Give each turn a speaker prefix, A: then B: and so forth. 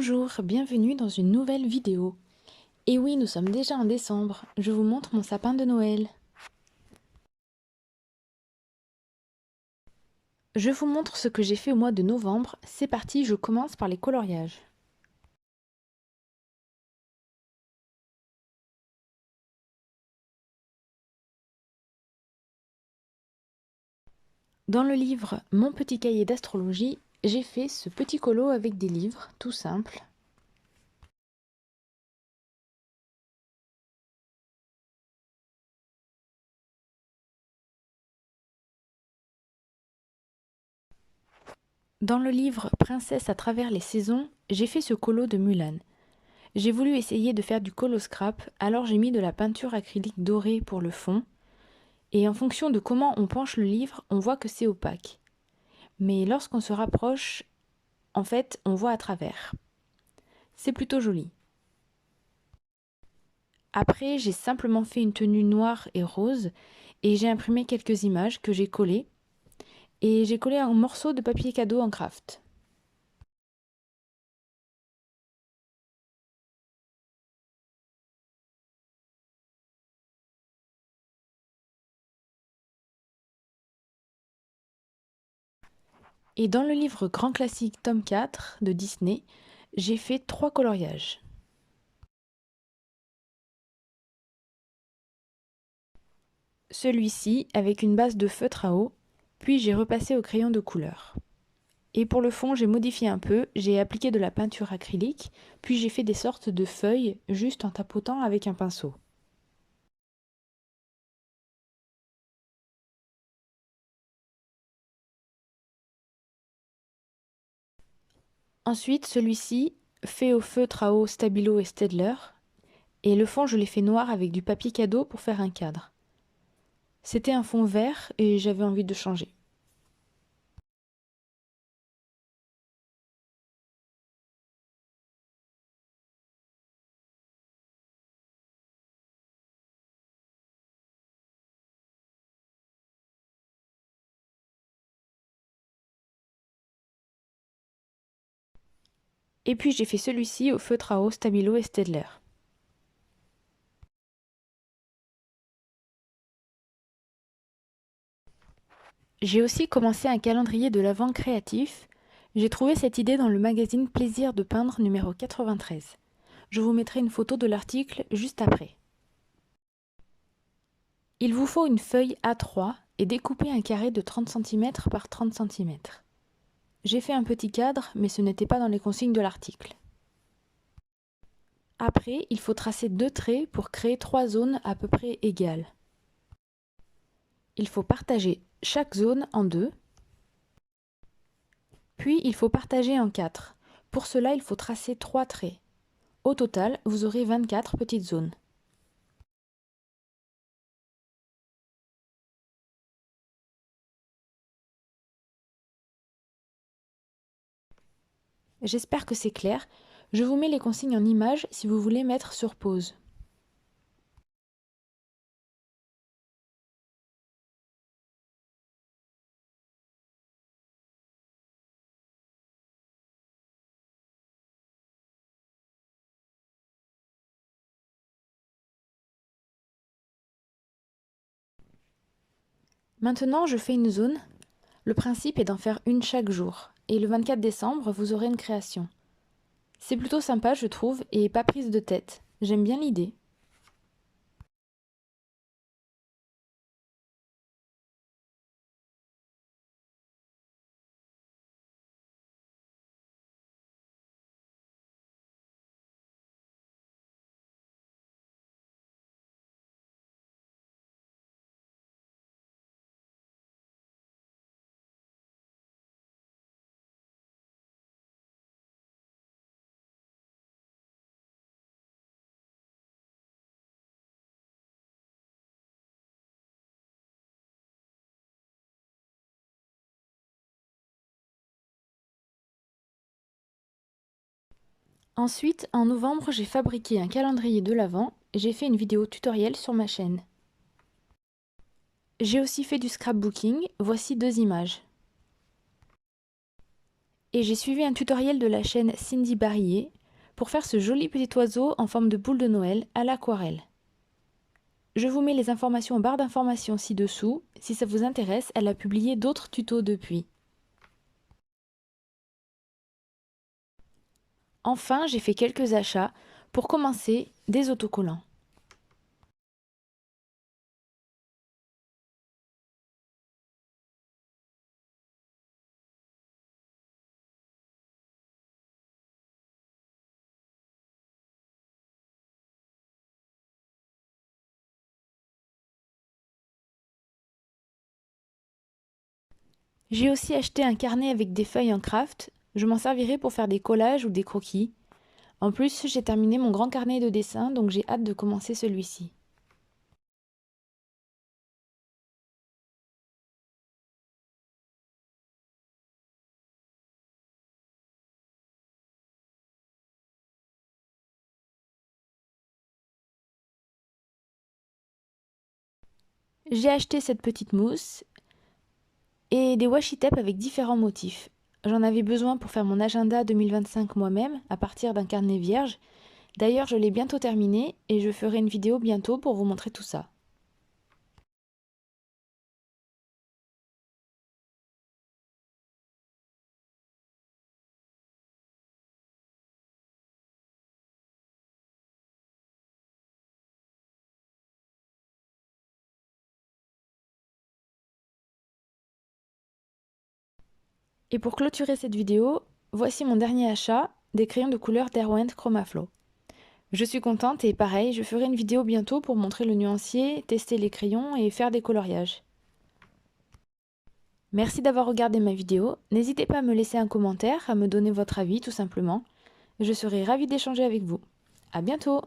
A: Bonjour, bienvenue dans une nouvelle vidéo. Et oui, nous sommes déjà en décembre, je vous montre mon sapin de Noël. Je vous montre ce que j'ai fait au mois de novembre, c'est parti, je commence par les coloriages. Dans le livre Mon petit cahier d'astrologie, j'ai fait ce petit colo avec des livres, tout simple. Dans le livre Princesse à travers les saisons, j'ai fait ce colo de Mulan. J'ai voulu essayer de faire du colo scrap, alors j'ai mis de la peinture acrylique dorée pour le fond, et en fonction de comment on penche le livre, on voit que c'est opaque. Mais lorsqu'on se rapproche, en fait, on voit à travers. C'est plutôt joli. Après, j'ai simplement fait une tenue noire et rose, et j'ai imprimé quelques images que j'ai collées, et j'ai collé un morceau de papier cadeau en craft. Et dans le livre Grand Classique tome 4 de Disney, j'ai fait 3 coloriages. Celui-ci avec une base de feutre à eau, puis j'ai repassé au crayon de couleur. Et pour le fond, j'ai modifié un peu, j'ai appliqué de la peinture acrylique, puis j'ai fait des sortes de feuilles juste en tapotant avec un pinceau. Ensuite, celui-ci, fait au feutre à eau Stabilo et Staedtler, et le fond je l'ai fait noir avec du papier cadeau pour faire un cadre. C'était un fond vert et j'avais envie de changer. Et puis j'ai fait celui-ci au feutre à eau Stabilo et Staedtler. J'ai aussi commencé un calendrier de l'Avent créatif. J'ai trouvé cette idée dans le magazine Plaisir de peindre numéro 93. Je vous mettrai une photo de l'article juste après. Il vous faut une feuille A3 et découper un carré de 30 cm par 30 cm. J'ai fait un petit cadre, mais ce n'était pas dans les consignes de l'article. Après, il faut tracer 2 traits pour créer 3 zones à peu près égales. Il faut partager chaque zone en 2, puis il faut partager en 4. Pour cela, il faut tracer 3 traits. Au total, vous aurez 24 petites zones. J'espère que c'est clair. Je vous mets les consignes en images si vous voulez mettre sur pause. Maintenant, je fais une zone. Le principe est d'en faire une chaque jour. Et le 24 décembre, vous aurez une création. C'est plutôt sympa, je trouve, et pas prise de tête. J'aime bien l'idée. Ensuite, en novembre, j'ai fabriqué un calendrier de l'Avent et j'ai fait une vidéo tutoriel sur ma chaîne. J'ai aussi fait du scrapbooking, voici 2 images. et j'ai suivi un tutoriel de la chaîne Cindy Barillet pour faire ce joli petit oiseau en forme de boule de Noël à l'aquarelle. Je vous mets les informations en barre d'informations ci-dessous. Si ça vous intéresse, elle a publié d'autres tutos depuis. Enfin, j'ai fait quelques achats. Pour commencer, des autocollants. J'ai aussi acheté un carnet avec des feuilles en craft. Je m'en servirai pour faire des collages ou des croquis. En plus, j'ai terminé mon grand carnet de dessin, donc j'ai hâte de commencer celui-ci. J'ai acheté cette petite mousse et des washi tape avec différents motifs. J'en avais besoin pour faire mon agenda 2025 moi-même à partir d'un carnet vierge. D'ailleurs, je l'ai bientôt terminé et je ferai une vidéo bientôt pour vous montrer tout ça. Et pour clôturer cette vidéo, voici mon dernier achat, des crayons de couleur Derwent Chromaflow. Je suis contente et pareil, je ferai une vidéo bientôt pour montrer le nuancier, tester les crayons et faire des coloriages. Merci d'avoir regardé ma vidéo, n'hésitez pas à me laisser un commentaire, à me donner votre avis tout simplement. Je serai ravie d'échanger avec vous. À bientôt!